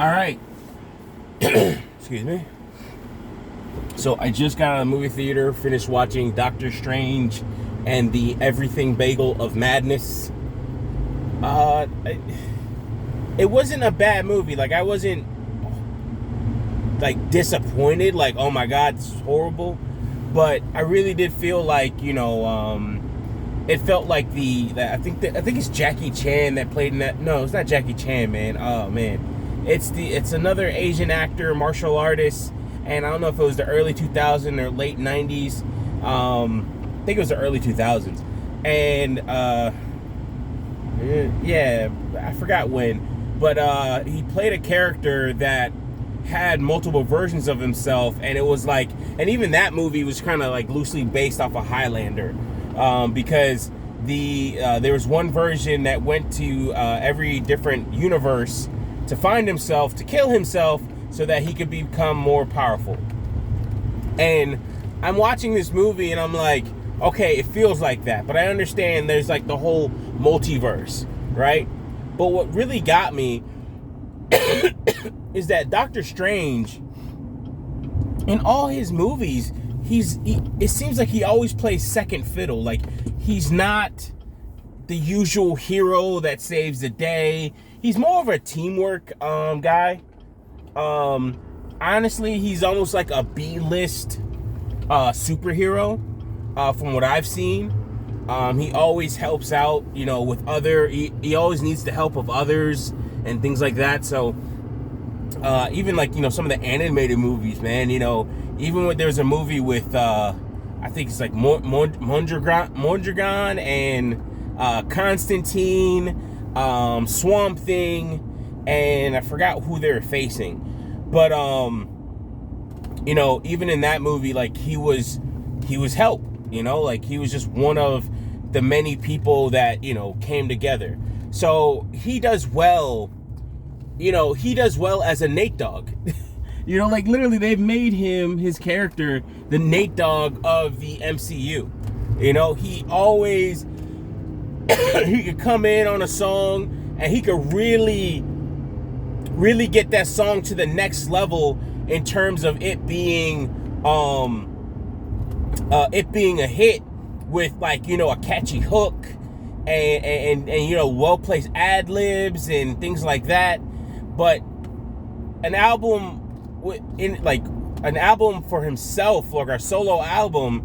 All right. Excuse me. So I just got out of the movie theater, finished watching Doctor Strange and the Everything Bagel of Madness. It wasn't a bad movie. Like, I wasn't like disappointed, like, oh my god, this is horrible. But I really did feel like, it felt like I think it's Jackie Chan that played in that. No, it's not Jackie Chan, man. Oh man, it's another Asian actor, martial artist, and I don't know if it was the early 2000s or late 90s. I think it was the early 2000s, and yeah, I forgot when, but he played a character that had multiple versions of himself, and it was like, and even that movie was kind of like loosely based off of Highlander. Because there was one version that went to every different universe to find himself, to kill himself, so that he could become more powerful. And I'm watching this movie and I'm like, okay, it feels like that, but I understand there's like the whole multiverse, right? But what really got me is that Doctor Strange, in all his movies, it seems like he always plays second fiddle. Like, he's not the usual hero that saves the day. He's more of a teamwork guy. Honestly, he's almost like a B-list superhero from what I've seen. He always helps out, with he always needs the help of others and things like that. So even like, some of the animated movies, man, even when there's a movie with, I think it's like Mondragon and Constantine, Swamp Thing, and I forgot who they were facing. But, even in that movie, like, he was help, like, he was just one of the many people that, came together. So he does well, as a Nate Dogg. Like, literally, they've made him, his character, the Nate Dogg of the MCU. He always, he could come in on a song, and he could really, really get that song to the next level in terms of it being a hit with, like, a catchy hook and well-placed ad-libs and things like that. But an album for himself, like a solo album,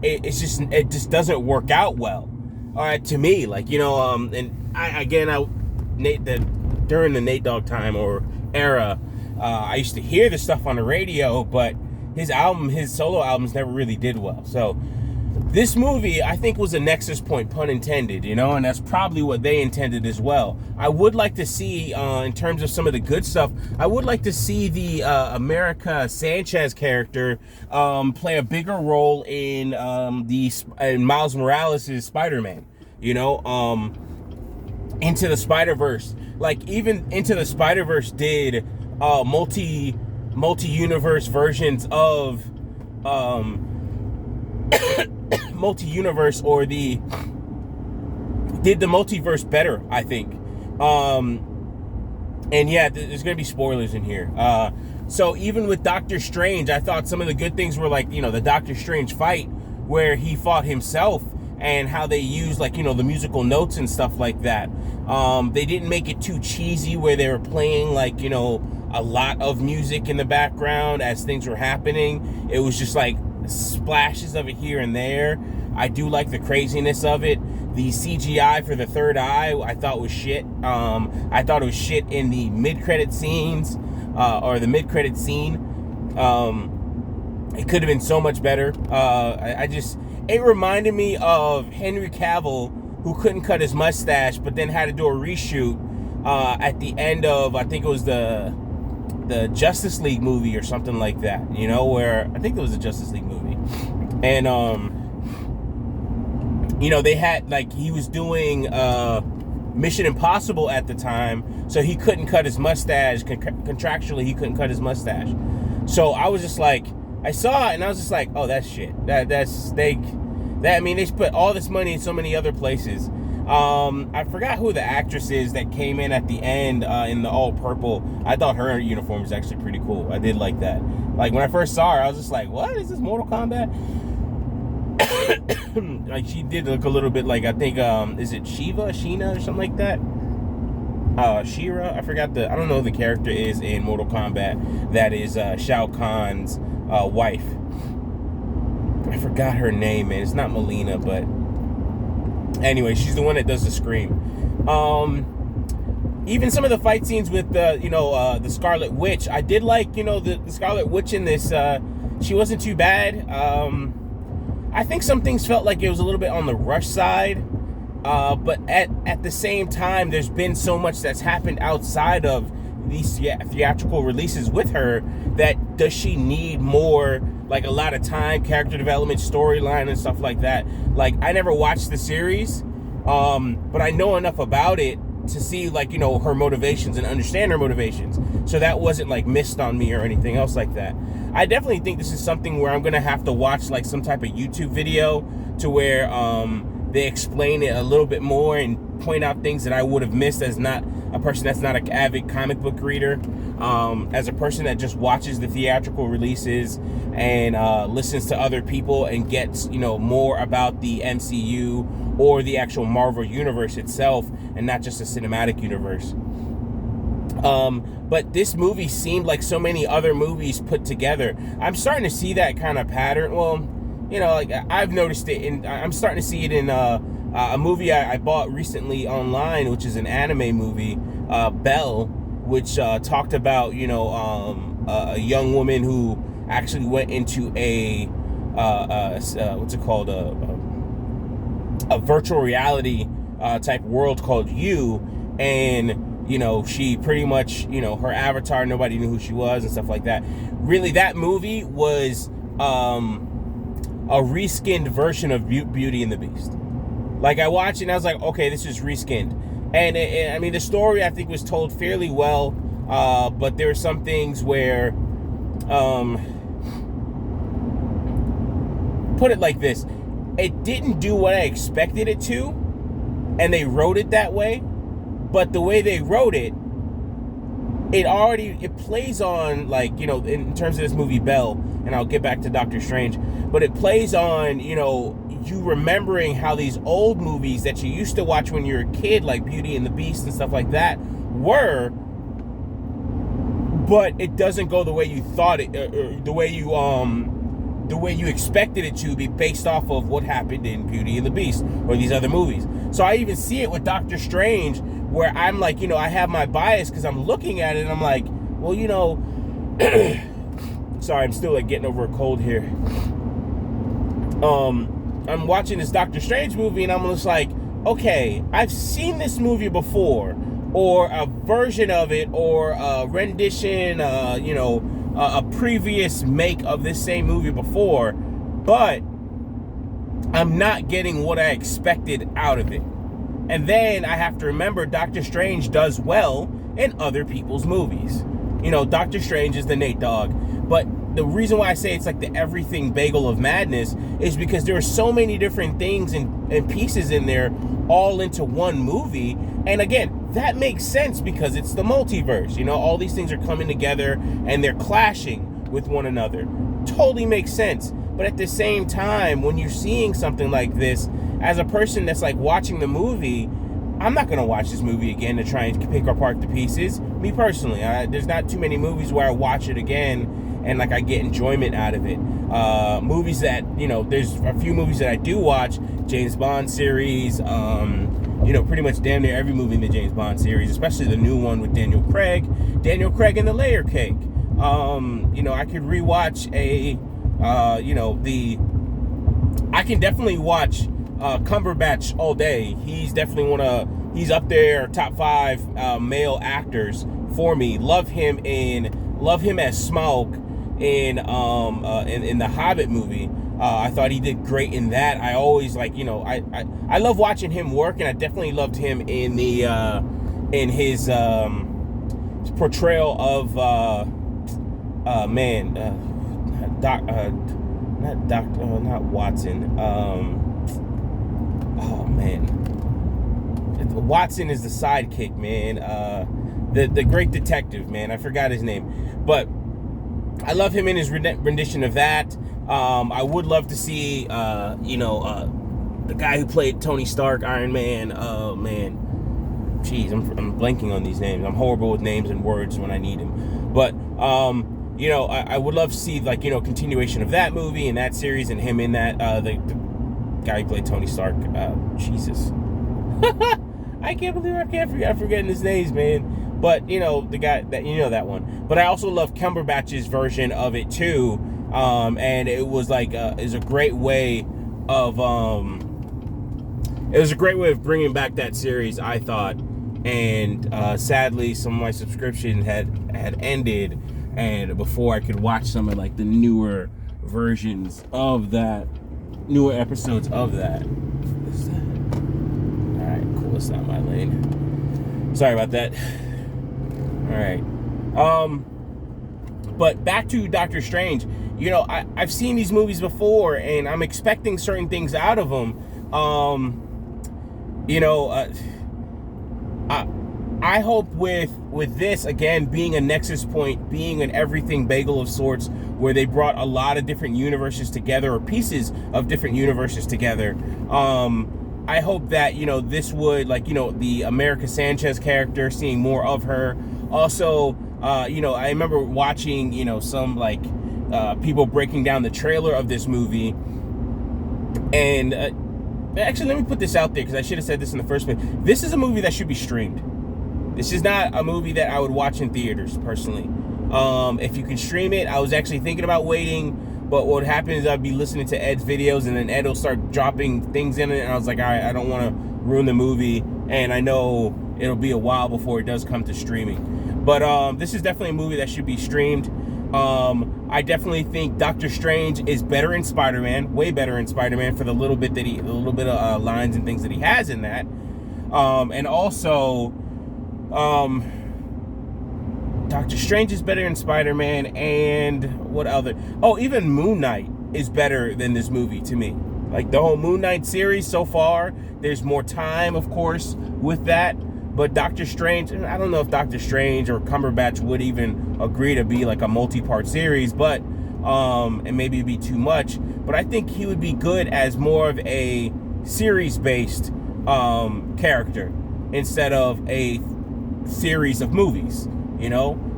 it just doesn't work out well. All right, to me, like, and during the Nate Dogg time or era, I used to hear the stuff on the radio, but his solo albums never really did well. So this movie, I think, was a nexus point, pun intended, and that's probably what they intended as well. I would like to see, in terms of some of the good stuff, I would like to see the America Sanchez character play a bigger role in Miles Morales' Spider-Man, Into the Spider-Verse. Like, even Into the Spider-Verse did multi-universe versions of multi-universe, or did the multiverse better, I think. And yeah, there's gonna be spoilers in here. So even with Doctor Strange, I thought some of the good things were, like, the Doctor Strange fight where he fought himself, and how they used, like, the musical notes and stuff like that. They didn't make it too cheesy where they were playing, like, a lot of music in the background as things were happening. It was just like splashes of it here and there. I do like the craziness of it. The CGI for the third eye, I thought was shit. I thought it was shit in the mid-credit scenes, or the mid-credit scene. It could have been so much better. It reminded me of Henry Cavill, who couldn't cut his mustache, but then had to do a reshoot at the end of, I think it was the Justice League movie or something like that, where I think it was the Justice League movie. And, they had, like, he was doing Mission Impossible at the time, so he couldn't cut his mustache. Contractually, he couldn't cut his mustache. So I was just like, I saw it and I was just like, oh, that's shit. They spent all this money in so many other places. I forgot who the actress is that came in at the end in the all purple. I thought her uniform was actually pretty cool. I did like that. Like when I first saw her, I was just like, "What is this, Mortal Kombat?" Like she did look a little bit like, I think is it Sheena or something like that? Shira, I don't know who the character is in Mortal Kombat that is Shao Kahn's wife. I forgot her name, man. It's not Melina, but anyway, she's the one that does the scream. Even some of the fight scenes with the Scarlet Witch, I did like, the Scarlet Witch in this. She wasn't too bad. I think some things felt like it was a little bit on the rush side. But at the same time, there's been so much that's happened outside of these theatrical releases with her that does she need more, like a lot of time, character development, storyline, and stuff like that. Like, I never watched the series, but I know enough about it to see, like, her motivations and understand her motivations. So that wasn't like missed on me or anything else like that. I definitely think this is something where I'm gonna have to watch like some type of YouTube video to where they explain it a little bit more and point out things that I would have missed as not a person that's not an avid comic book reader, as a person that just watches the theatrical releases and listens to other people and gets more about the MCU or the actual Marvel universe itself and not just a cinematic universe. But this movie seemed like so many other movies put together. I'm starting to see that kind of pattern. Well, like I've noticed it, I'm starting to see it in a movie I bought recently online, which is an anime movie, Belle, which talked about a young woman who actually went into a what's it called, a virtual reality type world called You, and she pretty much, her avatar, nobody knew who she was and stuff like that. Really, that movie was a reskinned version of Beauty and the Beast. Like, I watched it and I was like, okay, this is reskinned. And I mean, the story I think was told fairly well, but there were some things where, put it like this, it didn't do what I expected it to, and they wrote it that way. But the way they wrote it, it plays on, like, in terms of this movie Belle, and I'll get back to Doctor Strange, but it plays on, you remembering how these old movies that you used to watch when you were a kid, like Beauty and the Beast and stuff like that, were, but it doesn't go the way you thought it, the way you expected it to be, based off of what happened in Beauty and the Beast or these other movies. So I even see it with Doctor Strange, where I'm like, I have my bias because I'm looking at it and I'm like, well, sorry, I'm still like getting over a cold here. I'm watching this Doctor Strange movie and I'm just like, okay, I've seen this movie before, or a version of it, or a rendition, a previous make of this same movie before, but I'm not getting what I expected out of it. And then I have to remember Doctor Strange does well in other people's movies. Doctor Strange is the Nate Dogg. But the reason why I say it's like the everything bagel of madness is because there are so many different things and pieces in there all into one movie. And again, that makes sense because it's the multiverse. All these things are coming together and they're clashing with one another. Totally makes sense. But at the same time, when you're seeing something like this, as a person that's like watching the movie, I'm not going to watch this movie again to try and pick apart the pieces. Me personally, there's not too many movies where I watch it again and like I get enjoyment out of it. Movies that, there's a few movies that I do watch, James Bond series, pretty much damn near every movie in the James Bond series, especially the new one with Daniel Craig and the Layer Cake. I could rewatch I can definitely watch Cumberbatch all day. He's definitely he's up there, top 5 male actors for me. Love him as Smaug in the Hobbit movie. I thought he did great in that. I always I love watching him work, and I definitely loved him in his portrayal of not Watson. Oh man, Watson is the sidekick, man. The great detective, man. I forgot his name, but I love him in his rendition of that. I would love to see, the guy who played Tony Stark, Iron Man. Man, jeez, I'm blanking on these names. I'm horrible with names and words when I need them. But I would love to see continuation of that movie and that series and him in that. The guy who played Tony Stark. Jesus, I can't believe I'm forgetting his names, man. But the guy that that one. But I also love Cumberbatch's version of it too. And it was is a great way of bringing back that series, I thought. And sadly, some of my subscription had ended, and before I could watch some of the newer versions of that, newer episodes of that. What is that? All right, cool. It's not my lane. Sorry about that. All right. But back to Doctor Strange. I've seen these movies before, and I'm expecting certain things out of them. I hope with this, again, being a nexus point, being an everything bagel of sorts, where they brought a lot of different universes together, or pieces of different universes together. I hope that, this would, the America Sanchez character, seeing more of her. Also, I remember watching, some, people breaking down the trailer of this movie. And, actually, let me put this out there, because I should have said this in the first place. This is a movie that should be streamed. This is not a movie that I would watch in theaters, personally. If you can stream it, I was actually thinking about waiting, but what would happen is I'd be listening to Ed's videos, and then Ed will start dropping things in it, and I was like, all right, I don't want to ruin the movie, and I know it'll be a while before it does come to streaming. But this is definitely a movie that should be streamed. I definitely think Doctor Strange is better in Spider-Man, way better in Spider-Man, for the little bit of lines and things that he has in that. And also, Doctor Strange is better in Spider-Man, and what other? Oh, even Moon Knight is better than this movie to me. The whole Moon Knight series so far, there's more time, of course, with that. But Doctor Strange, I don't know if Doctor Strange or Cumberbatch would even agree to be a multi-part series, but and maybe it'd be too much. But I think he would be good as more of a series-based character instead of a series of movies.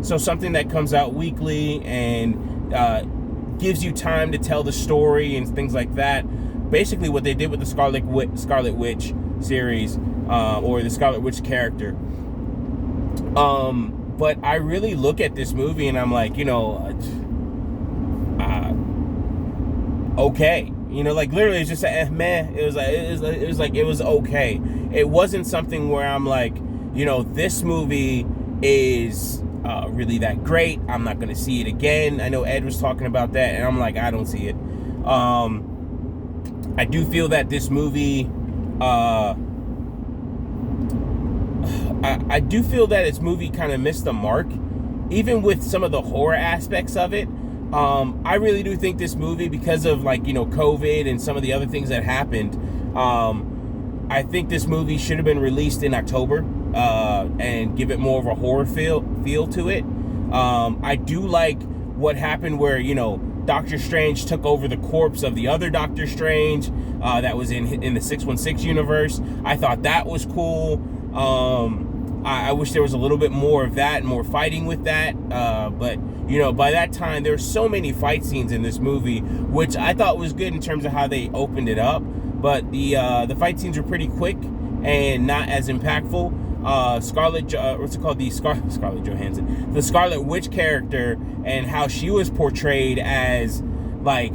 So something that comes out weekly and gives you time to tell the story and things like that. Basically, what they did with the Scarlet Witch series, or the Scarlet Witch character. But I really look at this movie and I'm like, okay, literally it's just meh. It was okay. It wasn't something where I'm like, this movie is really that great. I'm not gonna see it again. I know Ed was talking about that, and I'm like, I don't see it. I do feel that this movie, I do feel that its movie kind of missed the mark, even with some of the horror aspects of it. I really do think this movie, because of COVID and some of the other things that happened, I think this movie should have been released in October, and give it more of a horror feel to it. I do like what happened where, Doctor Strange took over the corpse of the other Doctor Strange that was in the 616 universe. I thought that was cool. I wish there was a little bit more of that, more fighting with that. But by that time, there's so many fight scenes in this movie, which I thought was good in terms of how they opened it up. But the fight scenes were pretty quick and not as impactful. Scarlett Johansson, the Scarlet Witch character, and how she was portrayed as a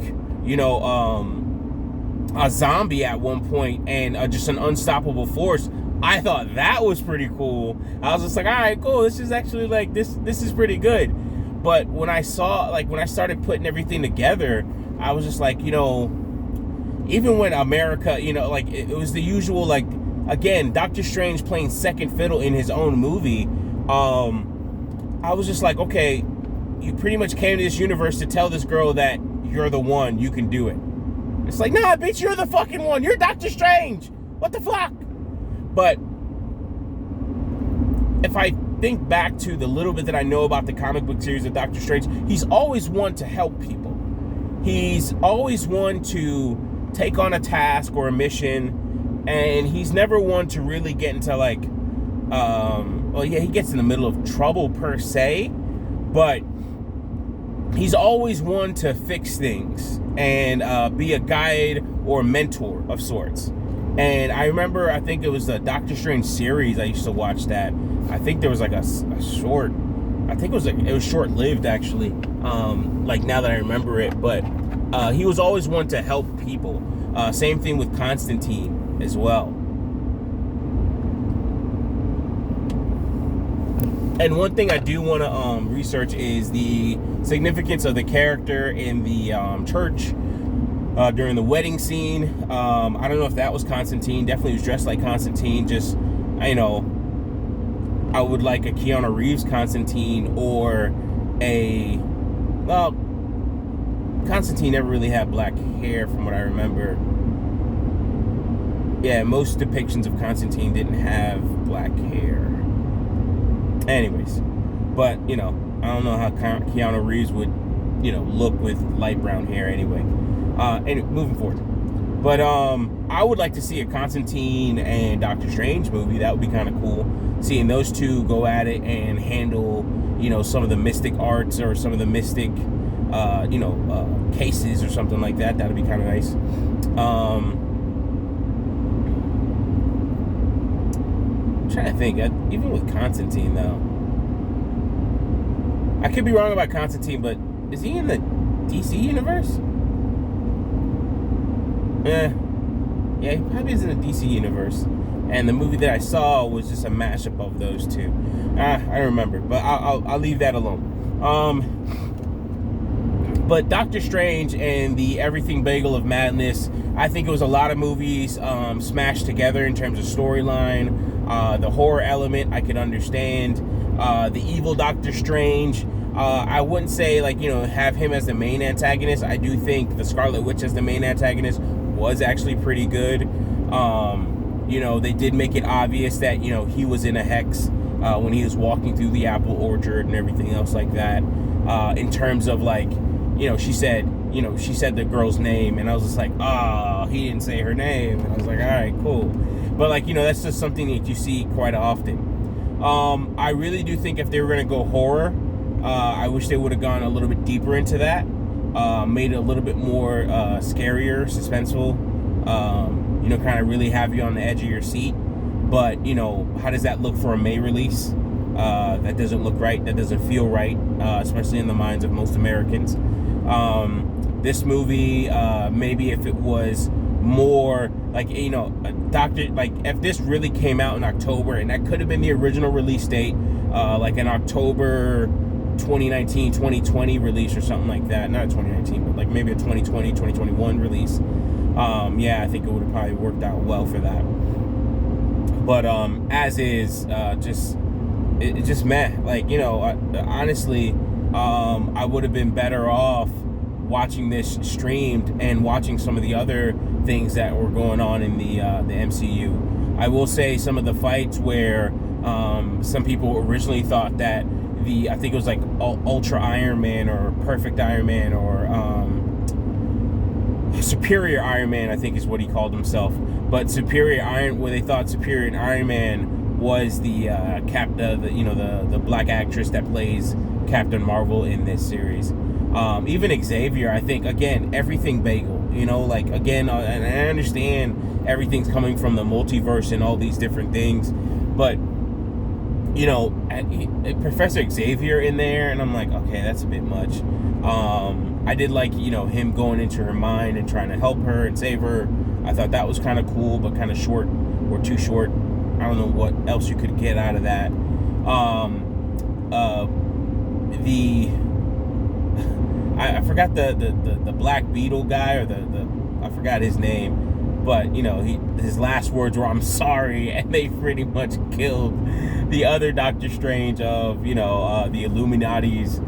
zombie at one point, and just an unstoppable force. I thought that was pretty cool. I was just like, all right, cool. This is actually this is pretty good. But when I saw, when I started putting everything together, I was just like, even when America, it was the usual, again, Doctor Strange playing second fiddle in his own movie. I was just like, okay, you pretty much came to this universe to tell this girl that you're the one, you can do it. It's like, nah, bitch, you're the fucking one. You're Doctor Strange. What the fuck? But if I think back to the little bit that I know about the comic book series of Doctor Strange, he's always one to help people. He's always one to take on a task or a mission, and he's never one to really get into like, he gets in the middle of trouble per se, but he's always one to fix things and be a guide or mentor of sorts. And I remember, I think it was the Doctor Strange series. I used to watch that. I think there was like a short. I think it was short-lived actually. Like now that I remember it, but he was always one to help people. Same thing with Constantine as well. And one thing I do want to research is the significance of the character in the church. During the wedding scene, I don't know if that was Constantine. Definitely was dressed like Constantine. Just, I would like a Keanu Reeves Constantine or Constantine never really had black hair from what I remember. Yeah, most depictions of Constantine didn't have black hair. Anyways, but, I don't know how Keanu Reeves would, look with light brown hair anyway. Anyway, moving forward. But I would like to see a Constantine and Doctor Strange movie. That would be kind of cool. Seeing those two go at it and handle, some of the mystic arts or some of the mystic, cases or something like that. That would be kind of nice. I'm trying to think. Even with Constantine, though. I could be wrong about Constantine, but is he in the DC universe? Yeah, he probably is in the DC universe. And the movie that I saw was just a mashup of those two. I don't remember, but I'll leave that alone. But Doctor Strange and the Everything Bagel of Madness, I think it was a lot of movies smashed together in terms of storyline. The horror element, I could understand. The evil Doctor Strange, I wouldn't say have him as the main antagonist. I do think the Scarlet Witch as the main antagonist was actually pretty good. They did make it obvious that he was in a hex when he was walking through the apple orchard and everything else like that. In terms of she said the girl's name, and I was just like, he didn't say her name, and I was like, all right, cool. But that's just something that you see quite often. I really do think if they were gonna go horror, I wish they would have gone a little bit deeper into that. Made it a little bit more scarier, suspenseful, kind of really have you on the edge of your seat. But, how does that look for a May release? That doesn't look right. That doesn't feel right, especially in the minds of most Americans. This movie, maybe if it was more if this really came out in October, and that could have been the original release date, like an October 2019, 2020 release or something like that. Not 2019, but maybe a 2020, 2021 release. I think it would have probably worked out well for that. But as is, just meh. Honestly, I would have been better off watching this streamed and watching some of the other things that were going on in the MCU. I will say some of the fights where some people originally thought that I think it was Ultra Iron Man or Perfect Iron Man or Superior Iron Man, I think is what he called himself. But where they thought Superior Iron Man was the the black actress that plays Captain Marvel in this series. Even Xavier, I think, again, everything Bagel. And I understand everything's coming from the multiverse and all these different things, but Professor Xavier in there, and I'm like, okay, that's a bit much. I did like, him going into her mind and trying to help her and save her. I thought that was kind of cool, but kind of short or too short. I don't know what else you could get out of that. I forgot the Black Beetle guy, or I forgot his name. But, his last words were, "I'm sorry," and they pretty much killed the other Doctor Strange of, the Illuminati's,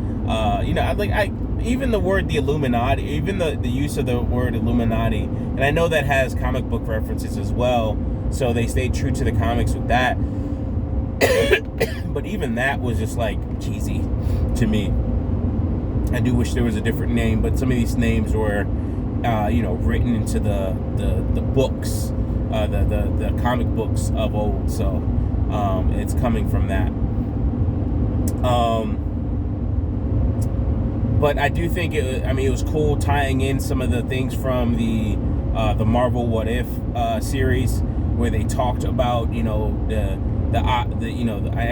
even the word the Illuminati, even the use of the word Illuminati, and I know that has comic book references as well, so they stayed true to the comics with that. But but even that was just like cheesy to me. I do wish there was a different name, but some of these names were, written into the books, the comic books of old. So it's coming from that. But I do think it was cool tying in some of the things from the Marvel What If series, where they talked about I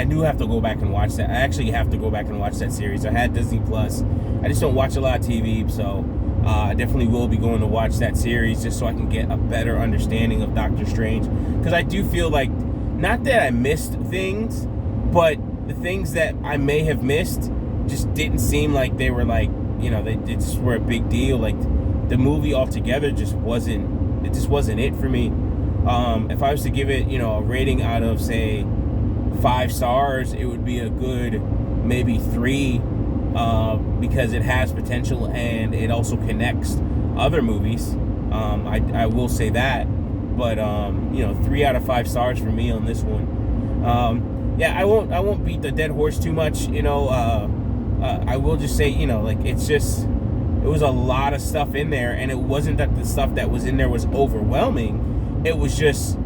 do have to go back and watch that. I actually have to go back and watch that series. I had Disney Plus. I just don't watch a lot of TV, so I definitely will be going to watch that series just so I can get a better understanding of Doctor Strange. Because I do feel like, not that I missed things, but the things that I may have missed just didn't seem like they were like, they just were a big deal. Like, the movie altogether just wasn't it for me. If I was to give it, a rating out of, say, 5 stars, it would be a good maybe 3, because it has potential and it also connects other movies. I will say that, but 3 out of 5 stars for me on this one. I won't beat the dead horse too much. I will just say, it was a lot of stuff in there, and it wasn't that the stuff that was in there was overwhelming. It was just,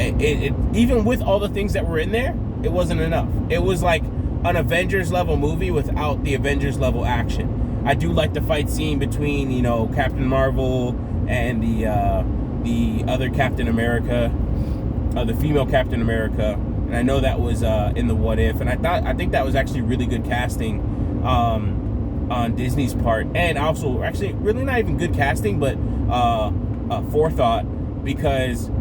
even with all the things that were in there, it wasn't enough. It was like an Avengers level movie without the Avengers level action. I do like the fight scene between, Captain Marvel and the other Captain America, the female Captain America, and I know that was in the What If, and I think that was actually really good casting on Disney's part, and also actually really not even good casting, but forethought, because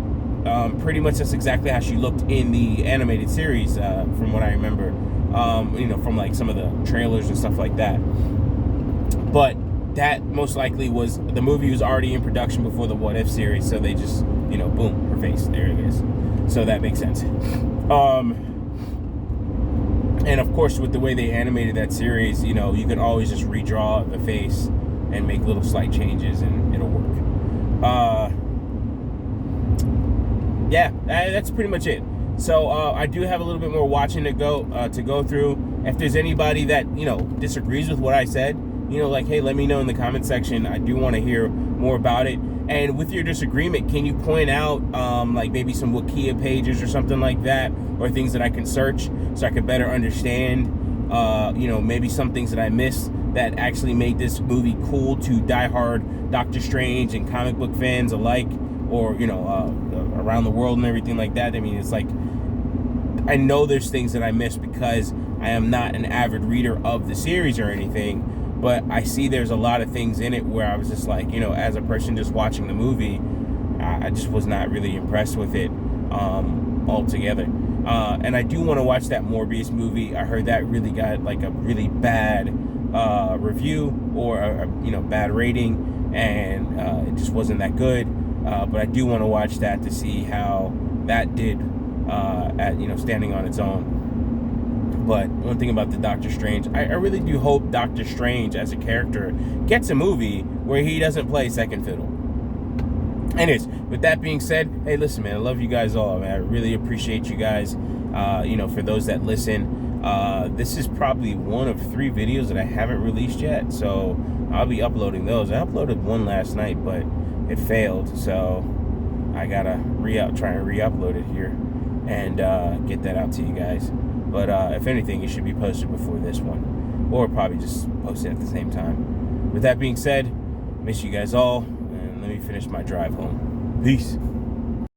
pretty much that's exactly how she looked in the animated series, from what I remember, from like some of the trailers and stuff like that. But that most likely was, the movie was already in production before the What If series, so they just, boom, her face, there it is. So that makes sense. And of course, with the way they animated that series, you can always just redraw the face and make little slight changes and it'll work. That's pretty much it. So I do have a little bit more watching to go through. If there's anybody that disagrees with what I said, hey, let me know in the comment section. I do want to hear more about it. And with your disagreement, can you point out like maybe some Wikia pages or something like that, or things that I can search so I can better understand, maybe some things that I missed that actually made this movie cool to diehard Doctor Strange and comic book fans alike, or around the world and everything like that. I mean, it's like, I know there's things that I missed because I am not an avid reader of the series or anything, but I see there's a lot of things in it where I was just like, as a person just watching the movie, I just was not really impressed with it altogether. And I do want to watch that Morbius movie. I heard that really got like a really bad review, or a bad rating, and it just wasn't that good. But I do want to watch that to see how that did at standing on its own. But one thing about the Doctor Strange, I really do hope Doctor Strange as a character gets a movie where he doesn't play second fiddle. Anyways, with that being said, hey, listen, man, I love you guys all, man. I really appreciate you guys. For those that listen, this is probably one of 3 videos that I haven't released yet, so I'll be uploading those. I uploaded one last night, but it failed, so I gotta try and re-upload it here and get that out to you guys. But if anything, it should be posted before this one, or probably just post it at the same time. With that being said, miss you guys all, and let me finish my drive home. Peace.